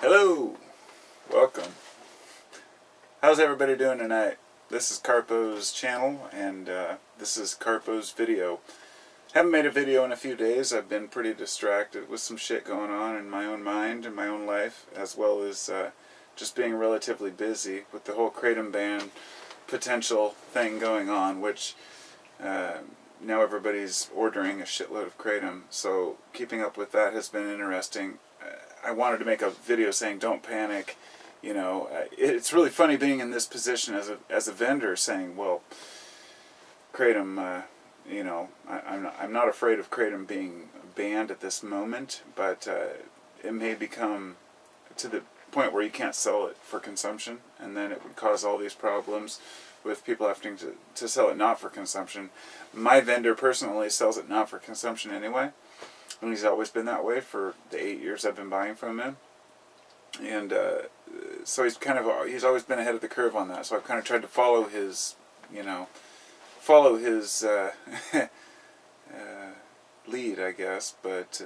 Hello! Welcome. How's everybody doing tonight? This is Carpo's channel, and this is Carpo's video. Haven't made a video in a few days. I've been pretty distracted with some shit going on in my own mind and my own life, as well as just being relatively busy with the whole Kratom ban potential thing going on, which now everybody's ordering a shitload of Kratom, so keeping up with that has been interesting. I wanted to make a video saying don't panic. You know, it's really funny being in this position as a vendor, saying, well, Kratom, you know, I'm not afraid of Kratom being banned at this moment, but it may become to the point where you can't sell it for consumption, and then it would cause all these problems with people having to sell it not for consumption. My vendor personally sells it not for consumption anyway, and he's always been that way for the 8 years I've been buying from him. And so he's always been ahead of the curve on that. So I've kind of tried to follow his, you know, lead, I guess. But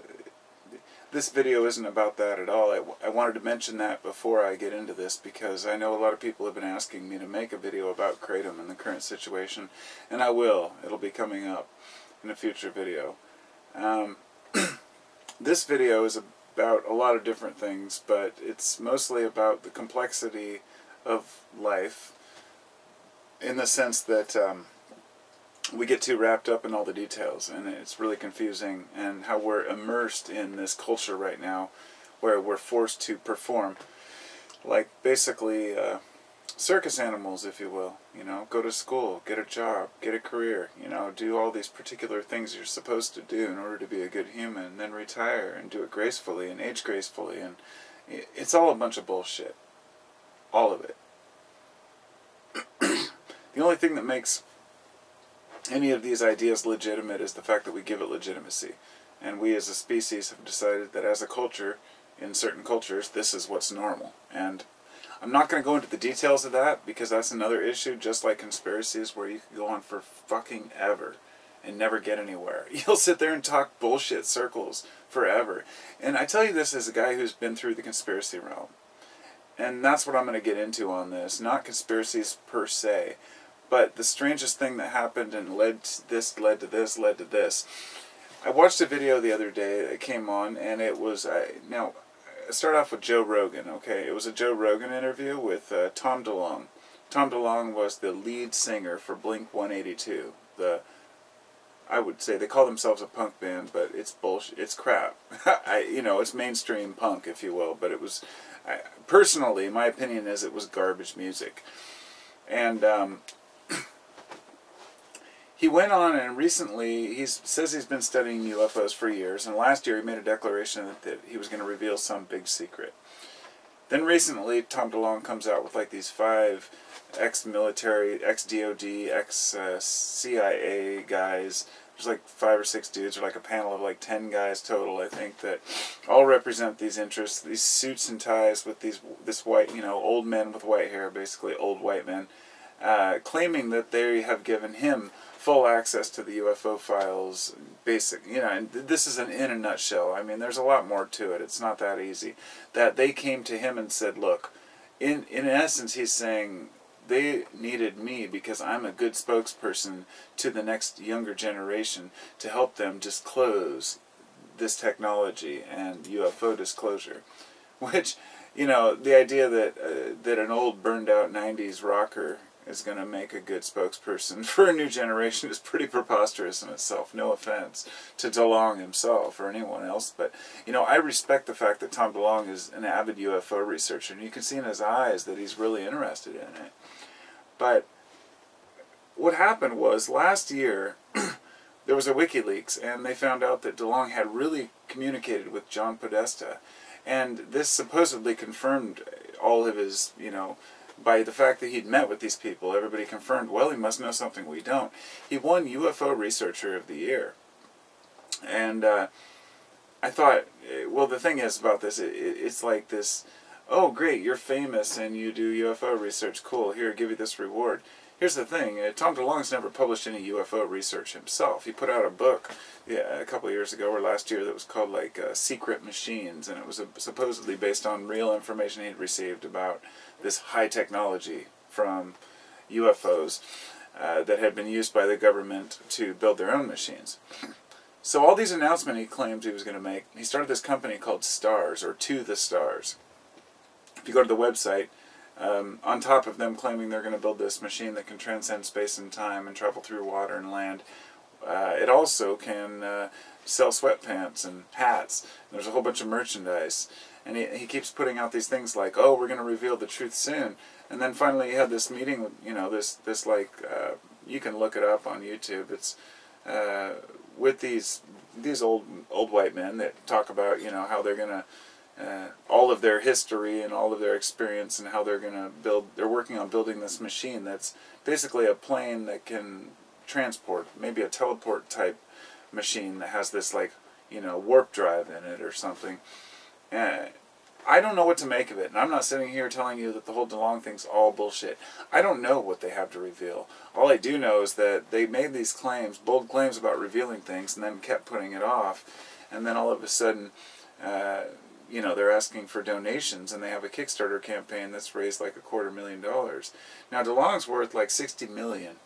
this video isn't about that at all. I wanted to mention that before I get into this, because I know a lot of people have been asking me to make a video about Kratom and the current situation, and I will. It'll be coming up in a future video. This video is about a lot of different things, but it's mostly about the complexity of life, in the sense that we get too wrapped up in all the details, and it's really confusing, and how we're immersed in this culture right now where we're forced to perform like basically circus animals, if you will. You know, go to school, get a job, get a career, you know, do all these particular things you're supposed to do in order to be a good human, and then retire and do it gracefully and age gracefully, and it's all a bunch of bullshit. All of it. The only thing that makes any of these ideas legitimate is the fact that we give it legitimacy. And we as a species have decided that as a culture, in certain cultures, this is what's normal. And I'm not going to go into the details of that, because that's another issue, just like conspiracies, where you can go on for fucking ever and never get anywhere. You'll sit there and talk bullshit circles forever. And I tell you this as a guy who's been through the conspiracy realm. And that's what I'm going to get into on this. Not conspiracies per se, but the strangest thing that happened and led to this, led to this, led to this. I watched a video the other day that came on, and it was, now, start off with Joe Rogan, okay? It was a Joe Rogan interview with Tom DeLonge. Tom DeLonge was the lead singer for Blink-182. I would say they call themselves a punk band, but it's bullshit. It's crap. You know, it's mainstream punk, if you will. But it was, personally, my opinion is it was garbage music. And he went on, and recently, he says he's been studying UFOs for years, and last year he made a declaration that he was going to reveal some big secret. Then recently, Tom DeLonge comes out with like these 5 ex-military, ex-DOD, ex-CIA guys. There's like 5 or 6 dudes, or like a panel of like 10 guys total, I think, that all represent these interests, these suits and ties with this white, you know, old men with white hair, basically old white men, claiming that they have given him full access to the UFO files, basic, you know, and this is in a nutshell. I mean, there's a lot more to it. It's not that easy. That they came to him and said, look, in essence, he's saying they needed me because I'm a good spokesperson to the next younger generation to help them disclose this technology and UFO disclosure. Which, you know, the idea that an old burned out 90s rocker is going to make a good spokesperson for a new generation is pretty preposterous in itself. No offense to DeLonge himself or anyone else, but, you know, I respect the fact that Tom DeLonge is an avid UFO researcher, and you can see in his eyes that he's really interested in it. But what happened was, last year, there was a WikiLeaks, and they found out that DeLonge had really communicated with John Podesta, and this supposedly confirmed all of his, you know, by the fact that he'd met with these people. Everybody confirmed, well, he must know something we don't. He won UFO Researcher of the Year. And I thought, well, the thing is about this, it's like this, oh, great, you're famous and you do UFO research, cool, here, give you this reward. here's the thing. Tom DeLonge's never published any UFO research himself. He put out a book a couple of years ago or last year that was called like Secret Machines, and it was supposedly based on real information he'd received about this high technology from UFOs that had been used by the government to build their own machines. So all these announcements he claimed he was going to make, he started this company called STARS, or To the Stars. If you go to the website, on top of them claiming they're going to build this machine that can transcend space and time and travel through water and land, it also can sell sweatpants and hats. And there's a whole bunch of merchandise. And he keeps putting out these things like, oh, we're going to reveal the truth soon. And then finally he had this meeting with, you know, this like, you can look it up on YouTube. It's with these old white men that talk about, you know, how they're going to, all of their history and all of their experience and how they're going to build, they're working on building this machine that's basically a plane that can transport, maybe a teleport type machine that has this like, you know, warp drive in it or something. I don't know what to make of it, and I'm not sitting here telling you that the whole DeLonge thing's all bullshit. I don't know what they have to reveal. All I do know is that they made these claims, bold claims about revealing things, and then kept putting it off, and then all of a sudden, you know, they're asking for donations, and they have a Kickstarter campaign that's raised like $250,000. Now, DeLonge's worth like $60 million,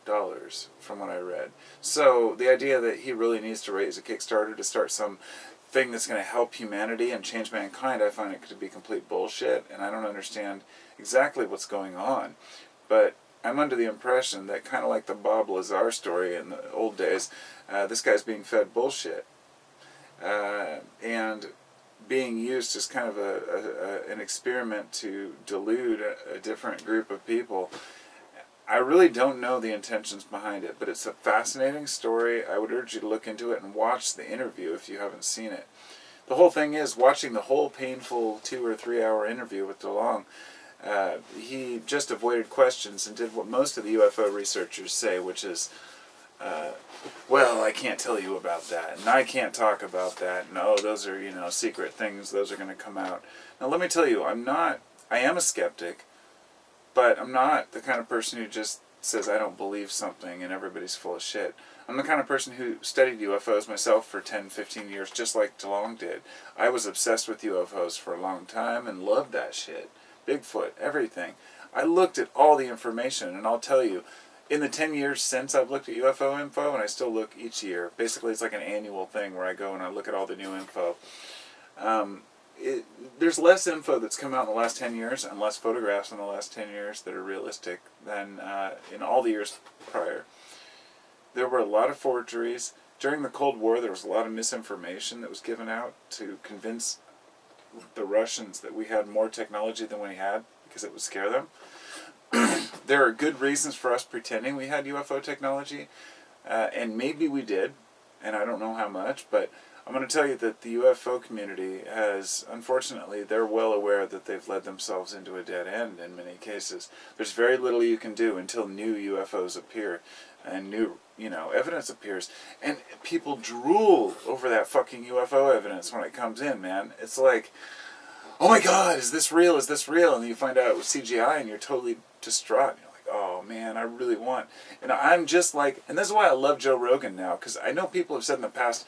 from what I read. So, the idea that he really needs to raise a Kickstarter to start some thing that's going to help humanity and change mankind, I find it to be complete bullshit, and I don't understand exactly what's going on. But I'm under the impression that, kind of like the Bob Lazar story in the old days, this guy's being fed bullshit. And being used as kind of an experiment to delude a different group of people. I really don't know the intentions behind it, but it's a fascinating story. I would urge you to look into it and watch the interview if you haven't seen it. The whole thing is, watching the whole painful 2 or 3 hour interview with DeLonge, he just avoided questions and did what most of the UFO researchers say, which is, well, I can't tell you about that, and I can't talk about that, and oh, those are, you know, secret things, those are going to come out. Now, let me tell you, I am a skeptic, but I'm not the kind of person who just says I don't believe something and everybody's full of shit. I'm the kind of person who studied UFOs myself for 10, 15 years, just like DeLonge did. I was obsessed with UFOs for a long time and loved that shit. Bigfoot, everything. I looked at all the information, and I'll tell you, in the 10 years since I've looked at UFO info, and I still look each year, basically it's like an annual thing where I go and I look at all the new info. There's less info that's come out in the last 10 years and less photographs in the last 10 years that are realistic than in all the years prior. There were a lot of forgeries. During the Cold War, there was a lot of misinformation that was given out to convince the Russians that we had more technology than we had because it would scare them. There are good reasons for us pretending we had UFO technology, and maybe we did, and I don't know how much, but I'm going to tell you that the UFO community has, unfortunately, they're well aware that they've led themselves into a dead end in many cases. There's very little you can do until new UFOs appear and new, you know, evidence appears. And people drool over that fucking UFO evidence when it comes in, man. It's like, oh my God, is this real? Is this real? And then you find out it was CGI and you're totally distraught. You're like, oh man, I really want. And I'm just like, and this is why I love Joe Rogan now, because I know people have said in the past,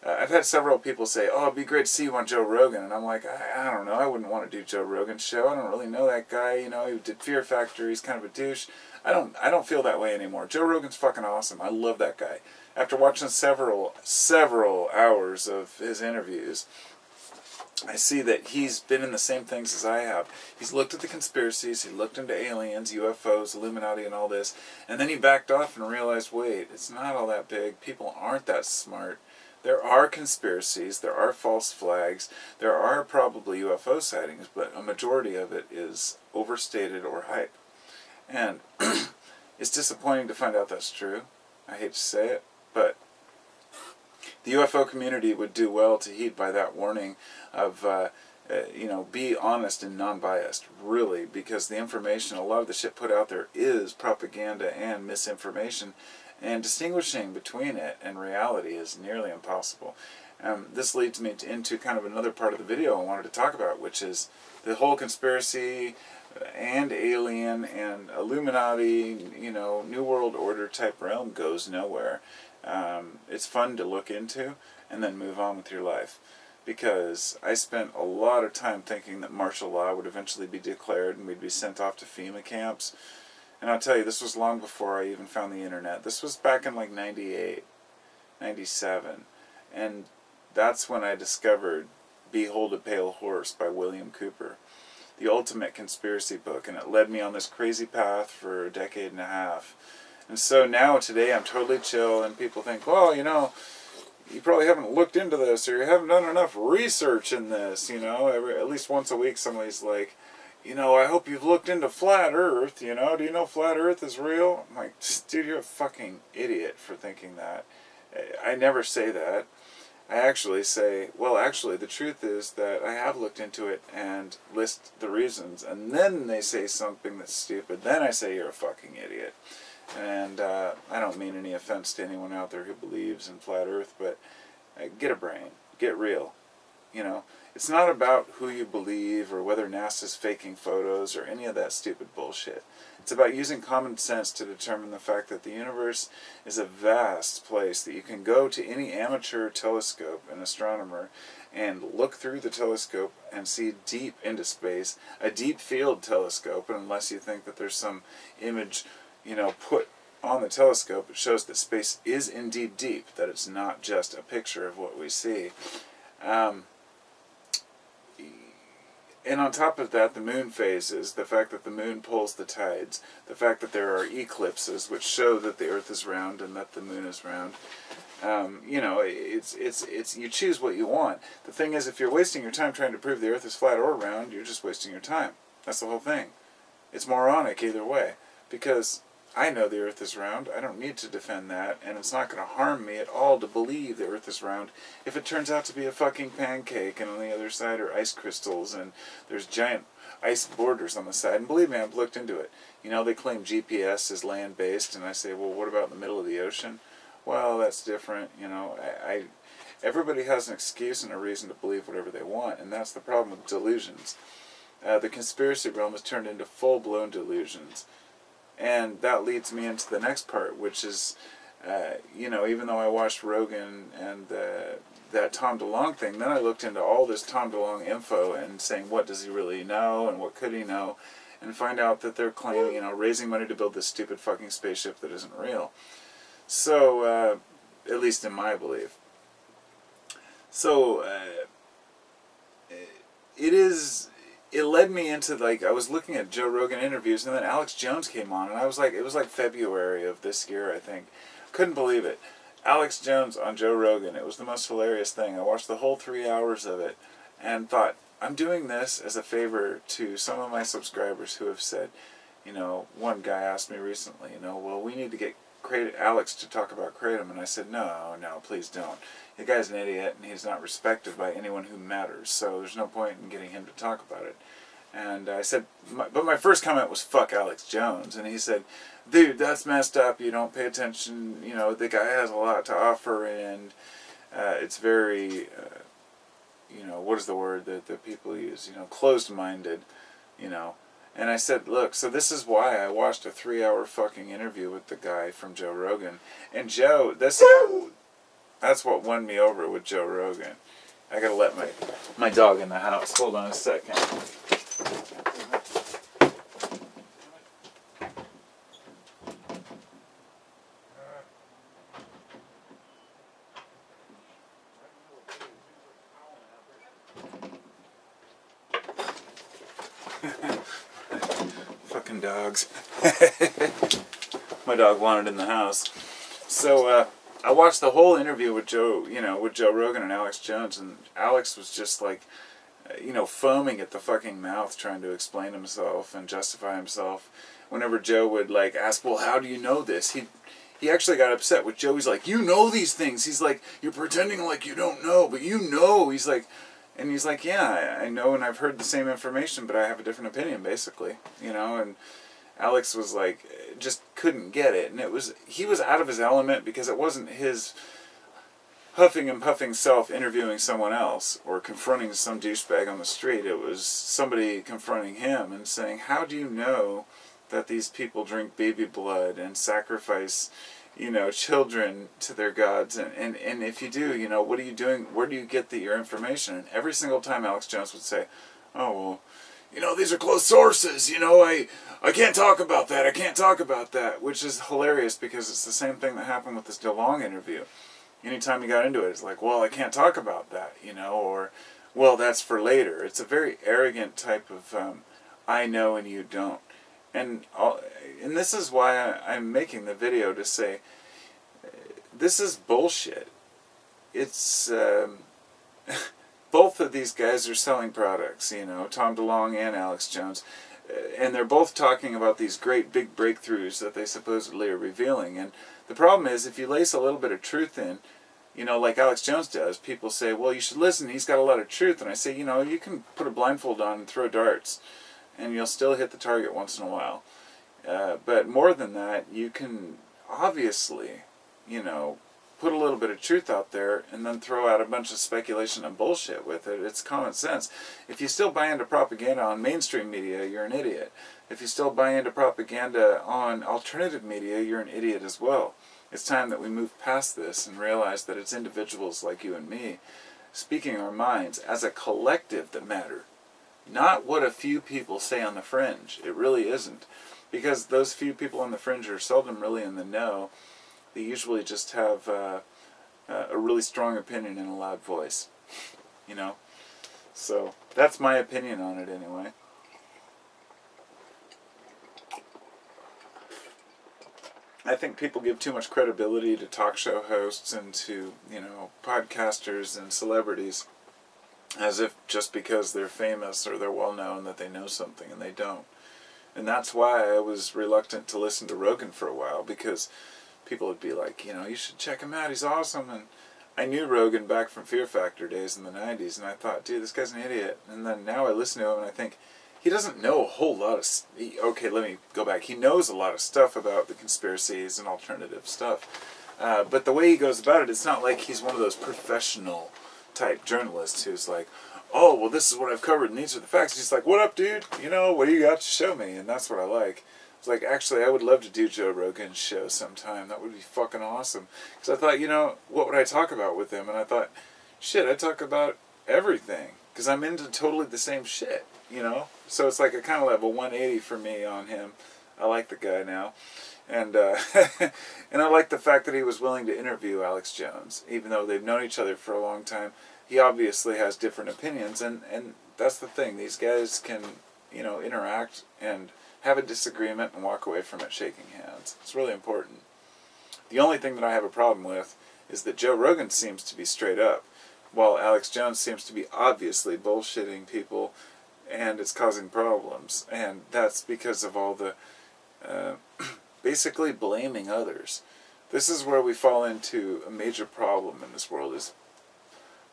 I've had several people say, oh, it'd be great to see you on Joe Rogan. And I'm like, I don't know, I wouldn't want to do Joe Rogan's show. I don't really know that guy. You know, he did Fear Factor. He's kind of a douche. I don't feel that way anymore. Joe Rogan's fucking awesome. I love that guy. After watching several hours of his interviews, I see that he's been in the same things as I have. He's looked at the conspiracies, he looked into aliens, UFOs, Illuminati, and all this, and then he backed off and realized, wait, it's not all that big. People aren't that smart. There are conspiracies, there are false flags, there are probably UFO sightings, but a majority of it is overstated or hype. And it's disappointing to find out that's true. I hate to say it, but the UFO community would do well to heed by that warning of, you know, be honest and non-biased, really, because the information, a lot of the shit put out there is propaganda and misinformation, and distinguishing between it and reality is nearly impossible. This leads me into kind of another part of the video I wanted to talk about, which is the whole conspiracy and alien and Illuminati, you know, New World Order type realm goes nowhere. It's fun to look into and then move on with your life. Because I spent a lot of time thinking that martial law would eventually be declared and we'd be sent off to FEMA camps. And I'll tell you, this was long before I even found the internet. This was back in like 98, 97. And that's when I discovered Behold a Pale Horse by William Cooper, the ultimate conspiracy book. And it led me on this crazy path for a decade and a half. And so now, today, I'm totally chill, and people think, well, you know, you probably haven't looked into this, or you haven't done enough research in this, you know. At least once a week somebody's like, you know, I hope you've looked into flat earth, you know. Do you know flat earth is real? I'm like, dude, you're a fucking idiot for thinking that. I never say that. I actually say, well, actually, the truth is that I have looked into it and list the reasons, and then they say something that's stupid. Then I say you're a fucking idiot. And I don't mean any offense to anyone out there who believes in flat earth, but get a brain. Get real. You know, it's not about who you believe or whether NASA's faking photos or any of that stupid bullshit. It's about using common sense to determine the fact that the universe is a vast place, that you can go to any amateur telescope, an astronomer, and look through the telescope and see deep into space, a deep field telescope, and unless you think that there's some image, you know, put on the telescope, it shows that space is indeed deep, that it's not just a picture of what we see. And on top of that, the moon phases, the fact that the moon pulls the tides, the fact that there are eclipses which show that the earth is round and that the moon is round. You know, it's you choose what you want. The thing is, if you're wasting your time trying to prove the earth is flat or round, you're just wasting your time. That's the whole thing. It's moronic either way, because I know the earth is round. I don't need to defend that, and it's not going to harm me at all to believe the earth is round if it turns out to be a fucking pancake, and on the other side are ice crystals, and there's giant ice borders on the side. And believe me, I've looked into it. You know, they claim GPS is land-based, and I say, well, what about in the middle of the ocean? Well, that's different. You know, everybody has an excuse and a reason to believe whatever they want, and that's the problem with delusions. The conspiracy realm has turned into full-blown delusions. And that leads me into the next part, which is, you know, even though I watched Rogan and that Tom DeLonge thing, then I looked into all this Tom DeLonge info and saying, what does he really know and what could he know? And find out that they're claiming, you know, raising money to build this stupid fucking spaceship that isn't real. So, at least in my belief. So, it led me into, like, I was looking at Joe Rogan interviews, and then Alex Jones came on, and I was like, it was like February of this year, I think. Couldn't believe it. Alex Jones on Joe Rogan, it was the most hilarious thing. I watched the whole 3 hours of it, and thought, I'm doing this as a favor to some of my subscribers who have said, you know, one guy asked me recently, you know, well, we need to get Alex to talk about Kratom, and I said, no, please don't. The guy's an idiot, and he's not respected by anyone who matters, so there's no point in getting him to talk about it. And I said, but my first comment was, fuck Alex Jones, and he said, dude, that's messed up, you don't pay attention, you know, the guy has a lot to offer, and it's very, you know, what is the word that people use, you know, closed-minded, you know. And I said, look, so this is why I watched a 3-hour fucking interview with the guy from Joe Rogan. And Joe, that's what won me over with Joe Rogan. I gotta let my dog in the house. Hold on a second. Fucking dogs. My dog wanted in the house. So, I watched the whole interview with Joe, you know, with Joe Rogan and Alex Jones, and Alex was just like, you know, foaming at the fucking mouth trying to explain himself and justify himself. Whenever Joe would, like, ask, well, how do you know this? He actually got upset with Joe. He's like, you know these things. He's like, you're pretending like you don't know, but you know. He's like, yeah, I know, and I've heard the same information, but I have a different opinion, basically, you know. And Alex was like, just couldn't get it, and he was out of his element because it wasn't his huffing and puffing self interviewing someone else or confronting some douchebag on the street. It was somebody confronting him and saying, how do you know that these people drink baby blood and sacrifice, you know, children to their gods? And if you do, you know, what are you doing? Where do you get your information? And every single time Alex Jones would say, oh, well, you know, these are close sources, you know, I can't talk about that, I can't talk about that, which is hilarious because it's the same thing that happened with this DeLonge interview. Anytime he got into it, it's like, well, I can't talk about that, you know, or, well, that's for later. It's a very arrogant type of, I know and you don't. And this is why I'm making the video, to say, this is bullshit. It's, both of these guys are selling products, you know, Tom DeLonge and Alex Jones, and they're both talking about these great big breakthroughs that they supposedly are revealing. And the problem is, if you lace a little bit of truth in, you know, like Alex Jones does, people say, well, you should listen, he's got a lot of truth. And I say, you know, you can put a blindfold on and throw darts, and you'll still hit the target once in a while. But more than that, you can obviously, you know, put a little bit of truth out there and then throw out a bunch of speculation and bullshit with it. It's common sense. If you still buy into propaganda on mainstream media, you're an idiot. If you still buy into propaganda on alternative media, you're an idiot as well. It's time that we move past this and realize that it's individuals like you and me speaking our minds as a collective that matter. Not what a few people say on the fringe. It really isn't. Because those few people on the fringe are seldom really in the know. They usually just have a really strong opinion and a loud voice, you know. So that's my opinion on it anyway. I think people give too much credibility to talk show hosts and to, you know, podcasters and celebrities, as if just because they're famous or they're well known that they know something, and they don't. And that's why I was reluctant to listen to Rogan for a while, because people would be like, you know, you should check him out, he's awesome. And I knew Rogan back from Fear Factor days in the 90s, and I thought, dude, this guy's an idiot. And then now I listen to him and I think, he doesn't know a whole lot of... Okay, let me go back. He knows a lot of stuff about the conspiracies and alternative stuff. But the way he goes about it, it's not like he's one of those professional type journalists who's like, oh, well, this is what I've covered and these are the facts. He's like, what up, dude? You know, what do you got to show me? And that's what I like. It's like, actually, I would love to do Joe Rogan's show sometime. That would be fucking awesome. Because I thought, you know, what would I talk about with him? And I thought, shit, I'd talk about everything. Because I'm into totally the same shit, you know? So it's like a kind of level 180 for me on him. I like the guy now. And and I like the fact that he was willing to interview Alex Jones. Even though they've known each other for a long time, he obviously has different opinions. And that's the thing. These guys can, you know, interact and have a disagreement and walk away from it shaking hands. It's really important. The only thing that I have a problem with is that Joe Rogan seems to be straight up, while Alex Jones seems to be obviously bullshitting people, and it's causing problems. And that's because of all the basically blaming others. This is where we fall into a major problem in this world, is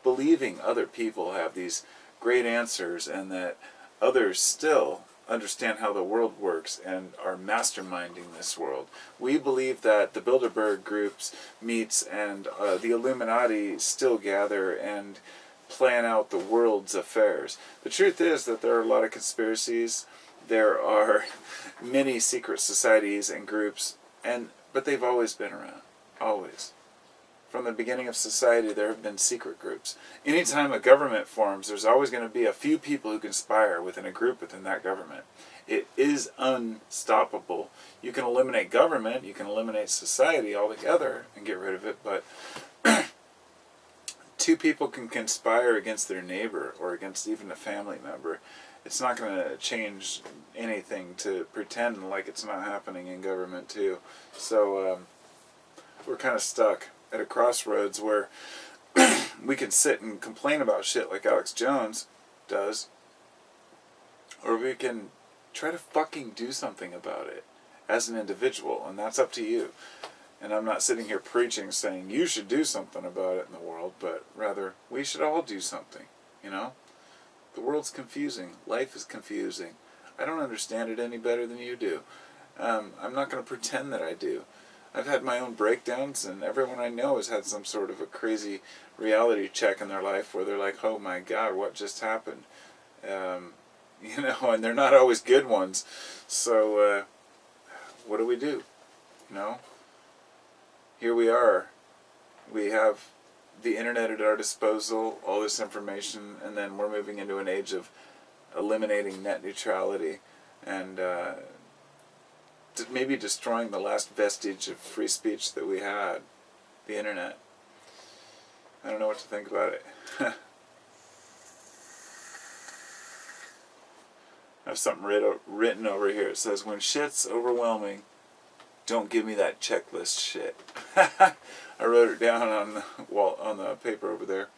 believing other people have these great answers and that others still understand how the world works and are masterminding this world. We believe that the Bilderberg groups meets and the Illuminati still gather and plan out the world's affairs. The truth is that there are a lot of conspiracies. There are many secret societies and groups, but they've always been around. Always. From the beginning of society, there have been secret groups. Anytime a government forms, there's always going to be a few people who conspire within a group within that government. It is unstoppable. You can eliminate government, you can eliminate society altogether and get rid of it, but two people can conspire against their neighbor or against even a family member. It's not going to change anything to pretend like it's not happening in government too. So we're kind of stuck at a crossroads where we can sit and complain about shit like Alex Jones does, or we can try to fucking do something about it as an individual, and that's up to you. And I'm not sitting here preaching saying you should do something about it in the world, but rather we should all do something, you know? The world's confusing. Life is confusing. I don't understand it any better than you do. I'm not going to pretend that I do. I've had my own breakdowns, and everyone I know has had some sort of a crazy reality check in their life where they're like, oh my God, what just happened? You know, and they're not always good ones. So, what do? You know? Here we are. We have the internet at our disposal, all this information, and then we're moving into an age of eliminating net neutrality and maybe destroying the last vestige of free speech that we had, the internet. I don't know what to think about it. I have something written over here. It says, when shit's overwhelming, don't give me that checklist shit. I wrote it down on the wall, on the paper over there.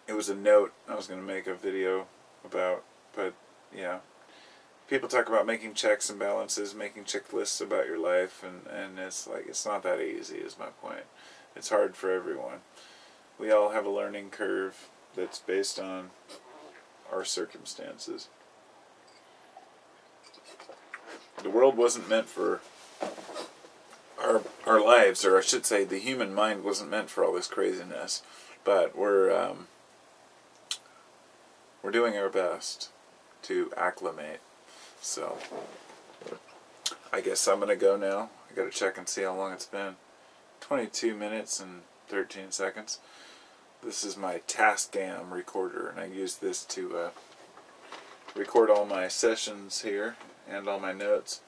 It was a note I was going to make a video about, but yeah. People talk about making checks and balances, making checklists about your life, and it's like, it's not that easy is my point. It's hard for everyone. We all have a learning curve that's based on our circumstances. The world wasn't meant for our lives, or I should say the human mind wasn't meant for all this craziness, but we're doing our best to acclimate. So I guess I'm gonna go now. I gotta check and see how long it's been. 22 minutes and 13 seconds. This is my Tascam recorder, and I use this to record all my sessions here and all my notes.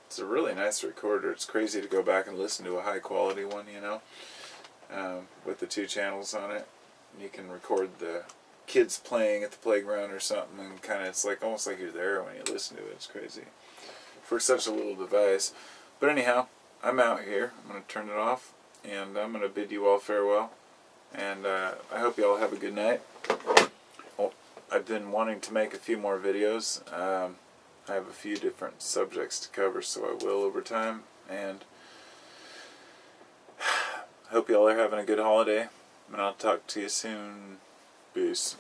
It's a really nice recorder. It's crazy to go back and listen to a high quality one, you know, with the 2 channels on it. And you can record the kids playing at the playground or something, and kind of, it's like almost like you're there when you listen to it. It's crazy for such a little device. But anyhow, I'm out here. I'm going to turn it off, and I'm going to bid you all farewell. And I hope you all have a good night. Well, I've been wanting to make a few more videos. I have a few different subjects to cover, so I will over time. And hope you all are having a good holiday. And I'll talk to you soon. Peace.